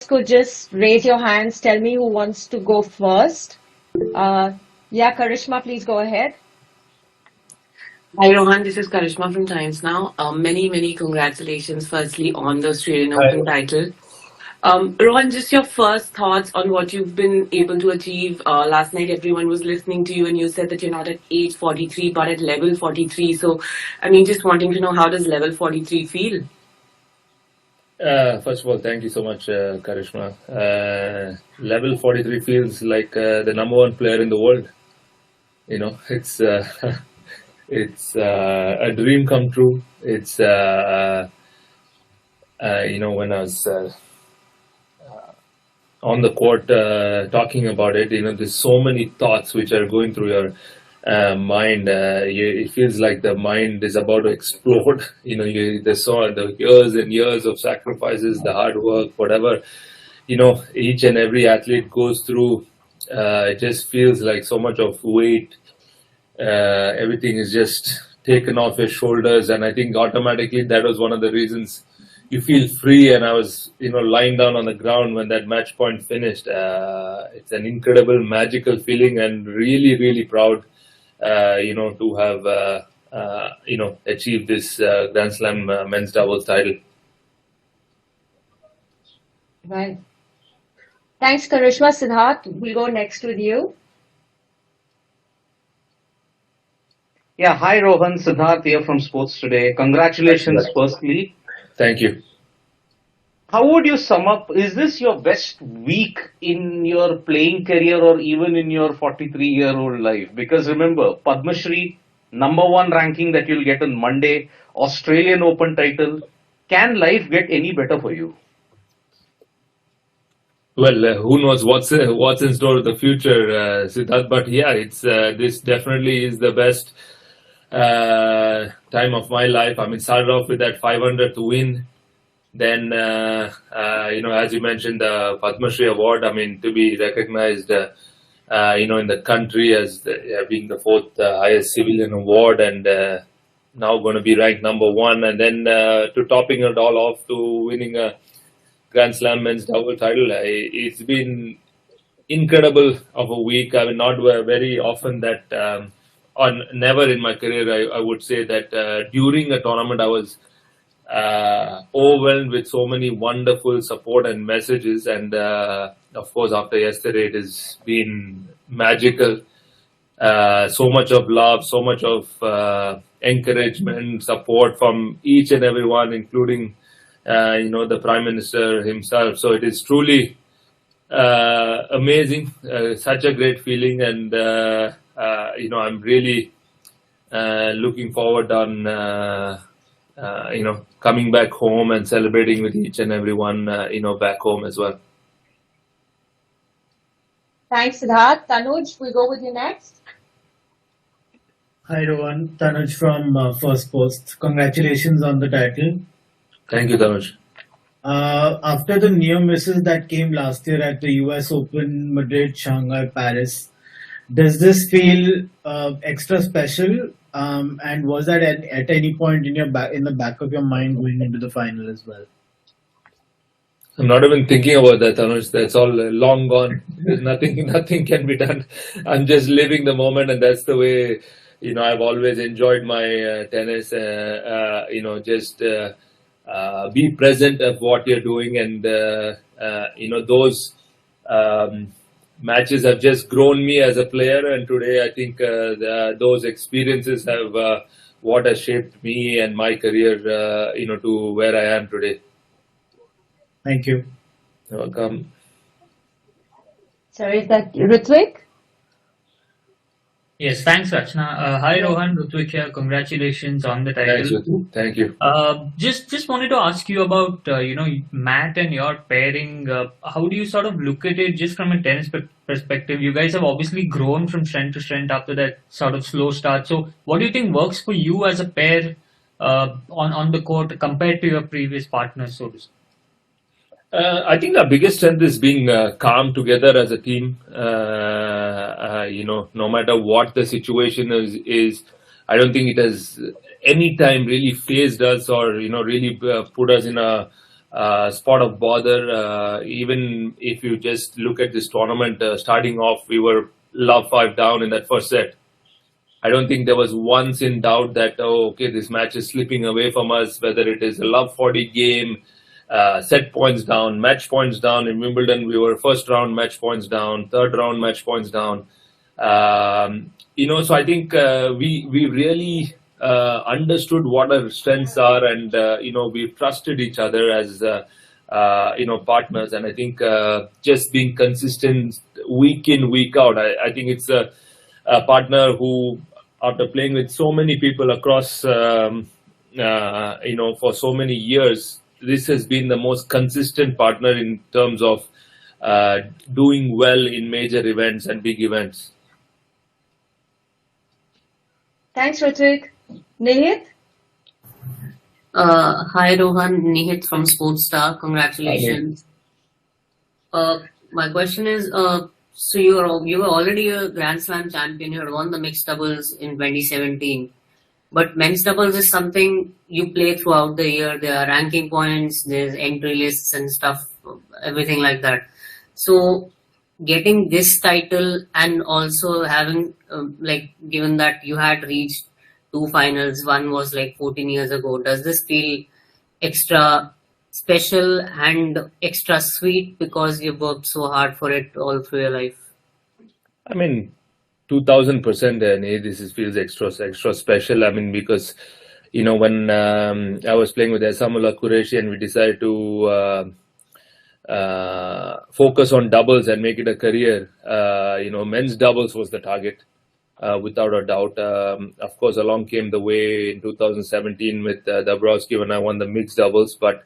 could just raise your hands, tell me who wants to go first. Yeah, Karishma, please go ahead. Hi Rohan, this is Karishma from Times Now. Many congratulations firstly on the Australian Open title. Rohan, just your first thoughts on what you've been able to achieve. Last night everyone was listening to you and you said that you're not at age 43 but at level 43. So, I mean, just wanting to know, how does level 43 feel? First of all, thank you so much, Karishma. Level 43 feels like the number one player in the world. You know, it's a dream come true. It's when I was on the court talking about it, there's so many thoughts which are going through your mind. It feels like the mind is about to explode. The years and years of sacrifices, the hard work, whatever each and every athlete goes through. It just feels like so much of weight. Everything is just taken off your shoulders, and I think automatically that was one of the reasons you feel free. And I was lying down on the ground when that match point finished. It's an incredible, magical feeling, and really proud to have achieved this Grand Slam men's doubles title. Right. Thanks, Karishma. Siddharth, we'll go next with you. Yeah, hi Rohan, Siddharth here from Sports Today. Congratulations, firstly. Thank you. How would you sum up? Is this your best week in your playing career or even in your 43-year-old life? Because remember, Padma Shri, #1 ranking that you'll get on Monday, Australian Open title. Can life get any better for you? Well, who knows what's in store in the future, Siddharth? But yeah, it's this definitely is the best time of my life. I mean, started off with that 500th win. Then, as you mentioned, the Padma Shri Award, I mean, to be recognized, in the country as being the fourth highest civilian award, and now going to be ranked #1. And then to topping it all off to winning a Grand Slam men's double title. It's been incredible of a week. I mean, not very often that, or never in my career, I would say that during a tournament I was overwhelmed with so many wonderful support and messages. And of course, after yesterday, it has been magical. So much of love, so much of encouragement, support from each and everyone, including the Prime Minister himself. So it is truly amazing, such a great feeling, and I'm really looking forward on coming back home and celebrating with each and everyone back home as well. Thanks, Siddharth. Tanuj, we'll go with you next. Hi, Rohan. Tanuj from First Post. Congratulations on the title. Thank you, Tanuj. After the near misses that came last year at the US Open, Madrid, Shanghai, Paris, does this feel extra special? And was that at any point in the back of your mind going into the final as well? I'm not even thinking about that, Tanuj. That's all long gone. There's nothing can be done. I'm just living the moment, and that's the way I've always enjoyed my tennis. Just be present of what you're doing, and those matches have just grown me as a player. And today, I think those experiences have what has shaped me and my career, to where I am today. Thank you. You're welcome. Sorry, is that Ritvik? Yes, thanks, Rachna. Hi, Rohan, Rutvik here. Congratulations on the title. Thanks, Ritu. Thank you. Just wanted to ask you about Matt and your pairing. How do you sort of look at it just from a tennis perspective? You guys have obviously grown from strength to strength after that sort of slow start. So, what do you think works for you as a pair on the court compared to your previous partners, so to speak? I think our biggest strength is being calm together as a team. No matter what the situation is, I don't think it has any time really phased us or really put us in a spot of bother. Even if you just look at this tournament, starting off, we were love 5 down in that first set. I don't think there was once in doubt that, oh, okay, this match is slipping away from us, whether it is a love 40 game, set points down, match points down. In Wimbledon, we were first round match points down, third round match points down. So I think we really understood what our strengths are, and we've trusted each other as partners. And I think just being consistent week in, week out. I think it's a partner who, after playing with so many people across, for so many years, this has been the most consistent partner in terms of doing well in major events and big events. Thanks, Ritik. Nihit? Hi Rohan, Nihit from Sportstar. Congratulations. My question is, so you were already a Grand Slam champion. You had won the mixed doubles in 2017. But men's doubles is something you play throughout the year. There are ranking points, there's entry lists and stuff, everything like that. So getting this title and also having, given that you had reached 2 finals, one was like 14 years ago, does this feel extra special and extra sweet because you worked so hard for it all through your life? I mean, 2000%, this feels extra special. I mean, because when I was playing with Asamullah Qureshi and we decided to focus on doubles and make it a career, men's doubles was the target, without a doubt. Of course, along came the way in 2017 with Dabrowski when I won the mixed doubles, but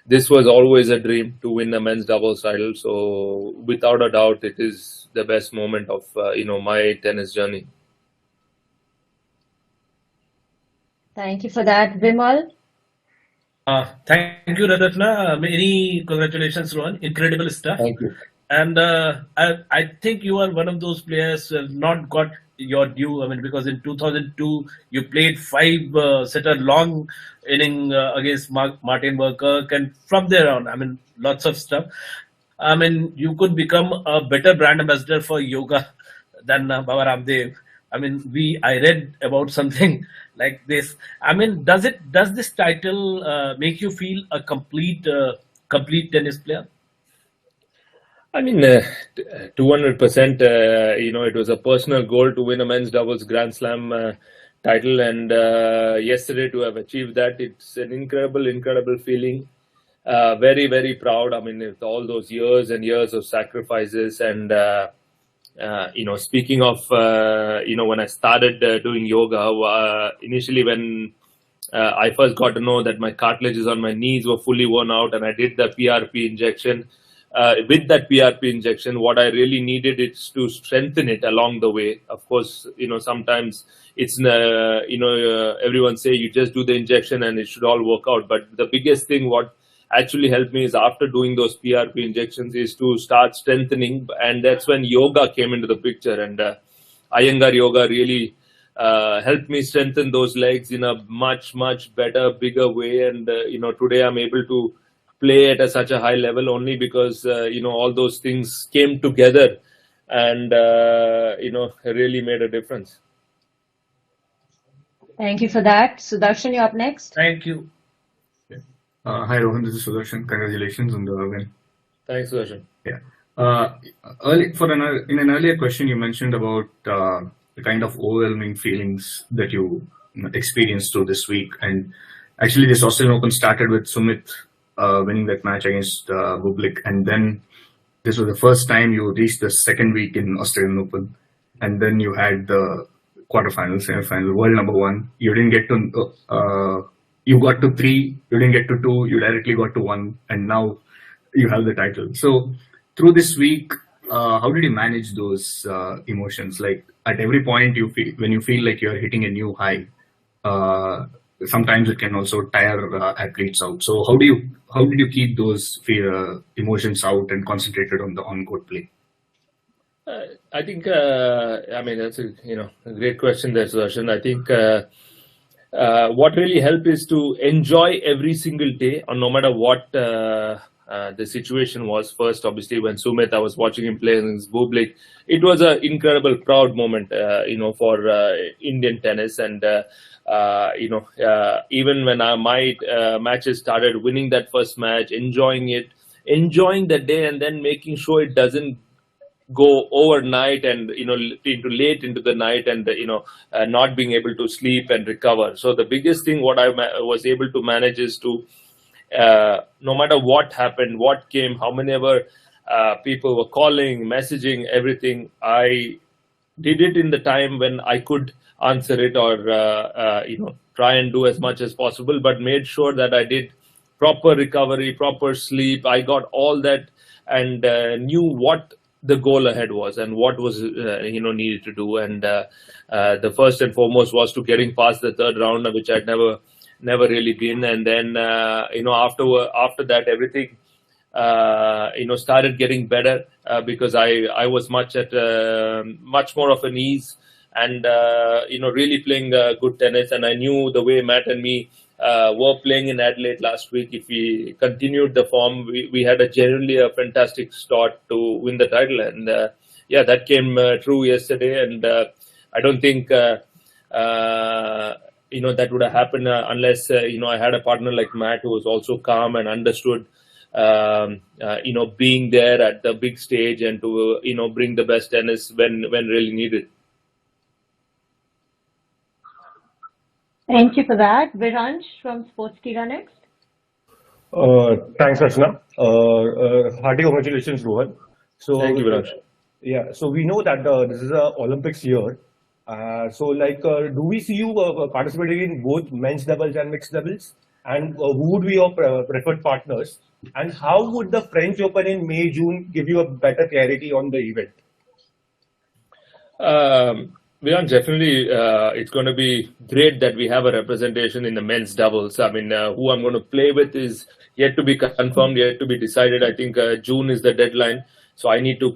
this was always a dream to win a men's doubles title. So without a doubt, it is the best moment of my tennis journey. Thank you for that, Vimal. Thank you, Radatna. Many congratulations, Rohan. Incredible stuff. Thank you. And I think you are one of those players who have not got your due. I mean, because in 2002 you played 5-setter long inning against Martin Burkirk, and from there on, I mean, lots of stuff. I mean, you could become a better brand ambassador for yoga than Baba Ramdev. I mean, I read about something like this. I mean, does this title make you feel a complete tennis player? I mean, 200%. It was a personal goal to win a men's doubles Grand Slam title, and yesterday to have achieved that, it's an incredible feeling. Very, very proud. I mean, with all those years and years of sacrifices, and speaking of, when I started doing yoga, initially when I first got to know that my cartilages on my knees were fully worn out, and I did the PRP injection. With that PRP injection, what I really needed is to strengthen it along the way. Of course, sometimes it's, everyone say you just do the injection and it should all work out. But the biggest thing what actually helped me is after doing those PRP injections is to start strengthening. And that's when yoga came into the picture. And Iyengar yoga really helped me strengthen those legs in a much better, bigger way. And, today I'm able to play at such a high level only because, all those things came together and, really made a difference. Thank you for that. Sudarshan, you're up next. Thank you. Hi Rohan, this is Sudarshan. Congratulations on the win. Thanks, Sudarshan. Yeah. In an earlier question, you mentioned about the kind of overwhelming feelings that you experienced through this week, and actually, this Australian Open started with Sumit winning that match against Bublik, and then this was the first time you reached the second week in Australian Open, and then you had the quarterfinal, semi-final, world number 1. You didn't get to. You got to 3. You didn't get to 2. You directly got to 1, and now you have the title. So through this week, how did you manage those emotions? Like at every point when you feel like you're hitting a new high, sometimes it can also tire athletes out. So how did you keep those emotions out and concentrated on the on-court play? I think, that's a great question there, Sudarshan. I think what really helped is to enjoy every single day, or no matter what the situation was. First, obviously, when Sumit, I was watching him play against Bublik, it was an incredible, proud moment, for Indian tennis. And even when my matches started, winning that first match, enjoying it, enjoying the day, and then making sure it doesn't go overnight and into late into the night, and not being able to sleep and recover. So the biggest thing what I was able to manage is to, no matter what happened, what came, how many ever people were calling, messaging, everything, I did it in the time when I could answer it, or try and do as much as possible, but made sure that I did proper recovery, proper sleep. I got all that, and knew what the goal ahead was and what was needed to do. And the first and foremost was to getting past the third round, which I'd never really been. And then after that, everything started getting better, because I was much more of an ease, and really playing good tennis. And I knew the way Matt and me were playing in Adelaide last week, if we continued the form, we had genuinely a fantastic start to win the title. And that came true yesterday. And I don't think that would have happened unless I had a partner like Matt, who was also calm and understood being there at the big stage, and to bring the best tennis when really needed. Thank you for that. Viransh from Sportskeeda next. Thanks, Rachna. Hearty congratulations, Rohan. So, Thank you, Viransh. yeah, so we know that this is a Olympics year. Do we see you participating in both men's doubles and mixed doubles? And who would be your preferred partners? And how would the French Open in May, June give you a better clarity on the event? Viran, definitely, it's going to be great that we have a representation in the men's doubles. I mean, who I'm going to play with is yet to be confirmed, yet to be decided. I think June is the deadline, so I need to,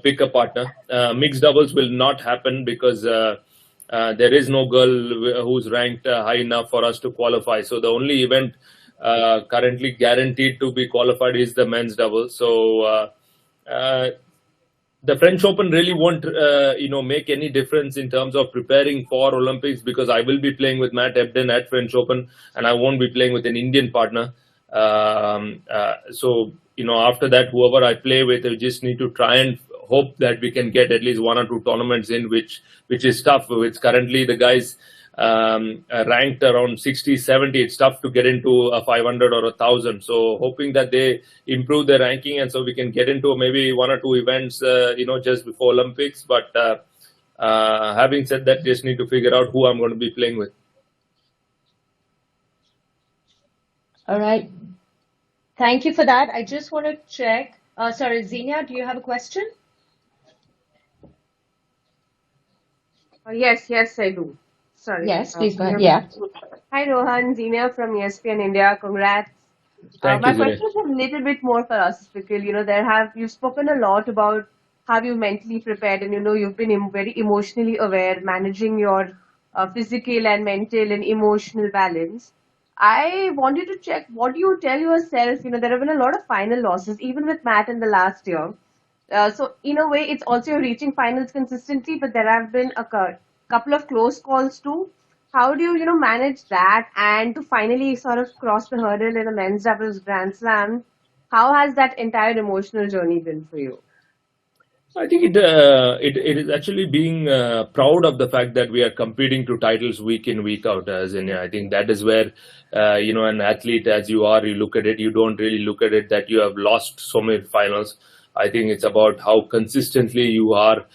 pick a partner. Mixed doubles will not happen because there is no girl who's ranked high enough for us to qualify. So the only event currently guaranteed to be qualified is the men's doubles. So the French Open really won't, make any difference in terms of preparing for Olympics, because I will be playing with Matt Ebden at French Open, and I won't be playing with an Indian partner. So after that, whoever I play with, I just need to try and hope that we can get at least one or two tournaments in, which is tough. It's currently the guys ranked around 60, 70. It's tough to get into a 500 or 1,000. So hoping that they improve their ranking, and so we can get into maybe one or two events, just before Olympics. But having said that, just need to figure out who I'm going to be playing with. All right. Thank you for that. I just want to check. Sorry, Xenia, do you have a question? Yes, I do. Sorry. Yes, please go ahead. Yeah. Hi, Rohan. Xenia from ESPN India. Congrats. Thank My you, Xenia. question is a little bit more philosophical. You've spoken a lot about how you mentally prepared, and you've been very emotionally aware, managing your physical and mental and emotional balance. I wanted to check, what do you tell yourself? There have been a lot of final losses, even with Matt in the last year. So in a way, it's also you're reaching finals consistently, but there have been a couple of close calls too. How do you manage that, and to finally sort of cross the hurdle in a men's doubles Grand Slam? How has that entire emotional journey been for you? I think it is actually being proud of the fact that we are competing to titles week in, week out. I think that is where an athlete as you are, you look at it. You don't really look at it that you have lost so many finals. I think it's about how consistently you are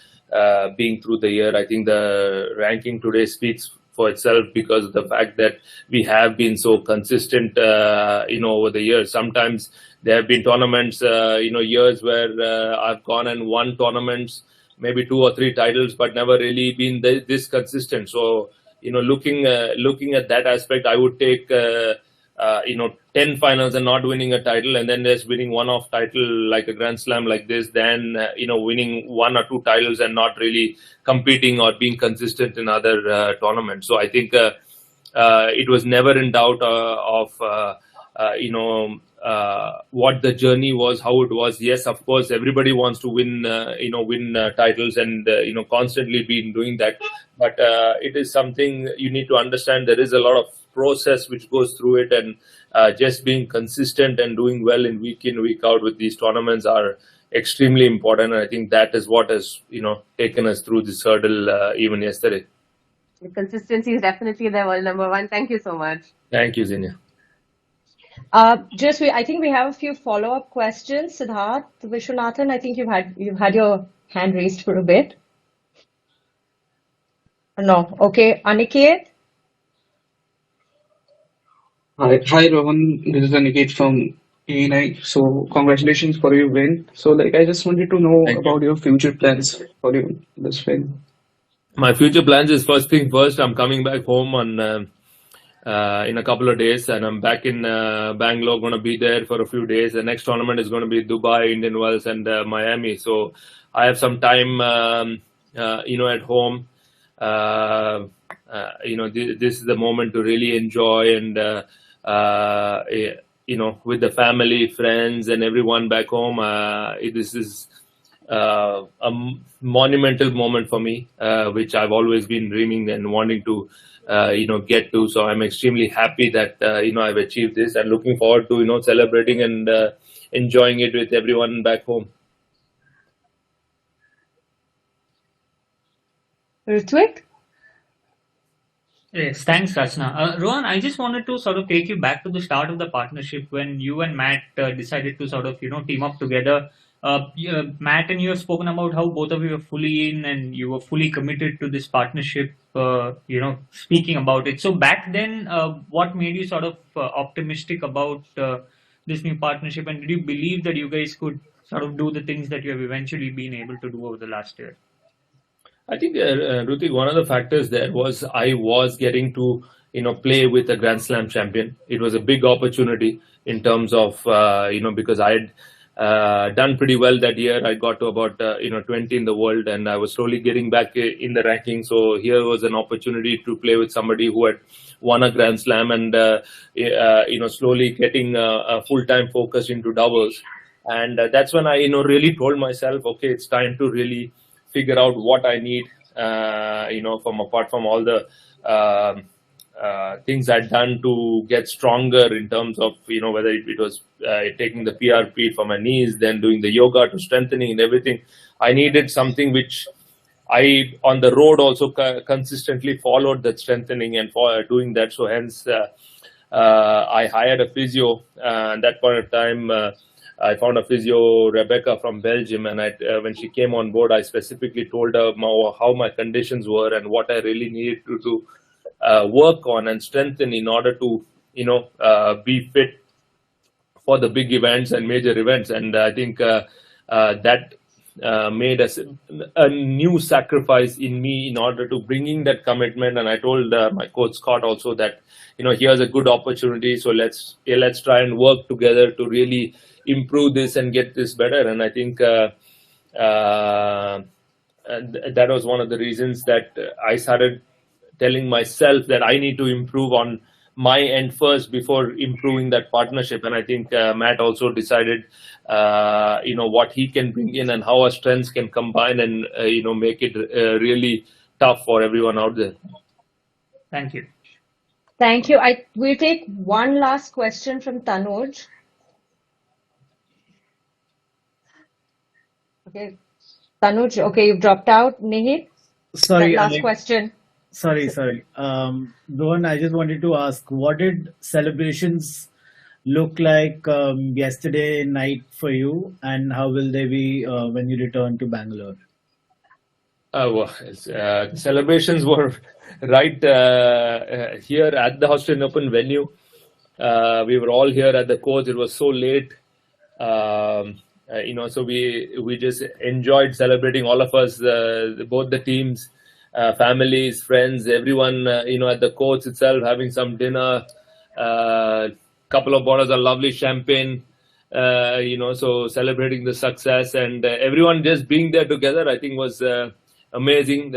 being through the year. I think the ranking today speaks for itself, because of the fact that we have been so consistent, over the years. Sometimes there have been tournaments, years where I've gone and won tournaments, maybe 2 or 3 titles, but never really been this consistent. So, looking at that aspect, I would take, 10 finals and not winning a title, and then there's winning one-off title like a Grand Slam like this, then, winning 1 or 2 titles and not really competing or being consistent in other tournaments. So I think it was never in doubt of what the journey was, how it was. Yes, of course, everybody wants to win, win titles, and constantly been doing that. But it is something you need to understand. There is a lot of process which goes through it, and just being consistent and doing well in week out with these tournaments are extremely important. And I think that is what has taken us through this hurdle even yesterday. The consistency is definitely the world number one. Thank you so much. Thank you, Zinia. I think we have a few follow-up questions. Siddharth Vishwanathan, I think you've had your hand raised for a bit. No, okay. Aniket. Hi Rohan, this is Aniket from ANI. So congratulations for your win. So I just wanted to know about your future plans for this win. My future plans is, first thing first, I'm coming back home on in a couple of days, and I'm back in Bangalore. Going to be there for a few days. The next tournament is going to be Dubai, Indian Wells, and Miami. So I have some time, at home. This is the moment to really enjoy and with the family, friends, and everyone back home. This is a monumental moment for me, which I've always been dreaming and wanting to get to. So I'm extremely happy that I've achieved this, and looking forward to celebrating and enjoying it with everyone back home. Ritwik? Yes, thanks, Rachna. Rohan, I just wanted to sort of take you back to the start of the partnership when you and Matt decided to sort of team up together. Matt and you have spoken about how both of you are fully in and you were fully committed to this partnership. Speaking about it. So back then, what made you sort of optimistic about this new partnership, and did you believe that you guys could sort of do the things that you have eventually been able to do over the last year? I think, Rutik, one of the factors there was I was getting to, play with a Grand Slam champion. It was a big opportunity in terms of, because I had done pretty well that year. I got to about, 20 in the world, and I was slowly getting back in the ranking. So here was an opportunity to play with somebody who had won a Grand Slam and, slowly getting a full-time focus into doubles. And that's when I, really told myself, okay, it's time to really figure out what I need, from apart from all the things I'd done to get stronger in terms of, whether it was taking the PRP for my knees, then doing the yoga to strengthening and everything. I needed something which I, on the road, also consistently followed that strengthening and for doing that. So hence, I hired a physio. At that point of time, I found a physio, Rebecca from Belgium, and when she came on board, I specifically told her how my conditions were and what I really needed to work on and strengthen in order to, be fit for the big events and major events. And I think that made us a new sacrifice in me in order to bringing that commitment. And I told my coach Scott also that, here's a good opportunity. So let's try and work together to really improve this and get this better. And I think that was one of the reasons that I started telling myself that I need to improve on my end first before improving that partnership. And I think Matt also decided, what he can bring in and how our strengths can combine and, make it really tough for everyone out there. Thank you. Thank you. We'll take one last question from Tanuj. Okay. Tanuj, okay, you've dropped out. Nihit? Sorry, last question. Sorry. Rohan, I just wanted to ask, what did celebrations look like yesterday night for you, and how will they be when you return to Bangalore? The celebrations were right here at the Australian Open venue. We were all here at the course. It was so late. So we just enjoyed celebrating, all of us, both the teams, families, friends, everyone, at the courts itself, having some dinner, couple of bottles of lovely champagne, so celebrating the success, and everyone just being there together, I think was amazing.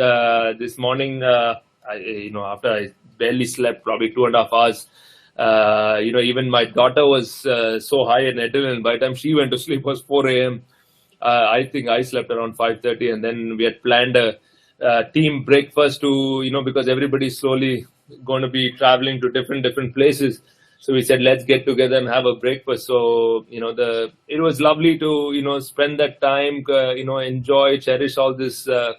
This morning, after I barely slept, probably 2.5 hours. Even my daughter was so high in adrenaline. By the time she went to sleep, it was 4 a.m. I think I slept around 5:30, and then we had planned a team breakfast to, because everybody's slowly going to be traveling to different places. So we said, let's get together and have a breakfast. So, it was lovely to, spend that time, enjoy, cherish all this uh,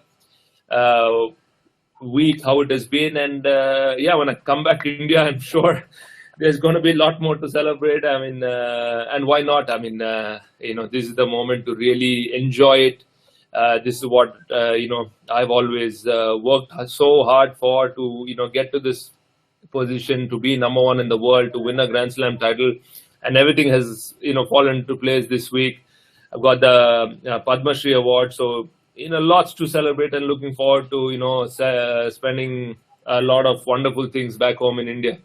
week, how it has been. And when I come back to India, I'm sure there's going to be a lot more to celebrate. I mean, and why not? I mean, this is the moment to really enjoy it. This is what, I've always worked so hard for, to, get to this position, to be number one in the world, to win a Grand Slam title. And everything has, fallen into place this week. I've got the Padma Shri Award. So, lots to celebrate, and looking forward to, spending a lot of wonderful things back home in India.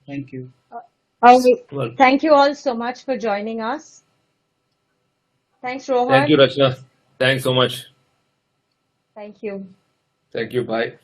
Thank you. Well, Thank you all so much for joining us. Thanks, Rohan. thank you, Rachna. Thanks so much. Thank you. Thank you. Bye.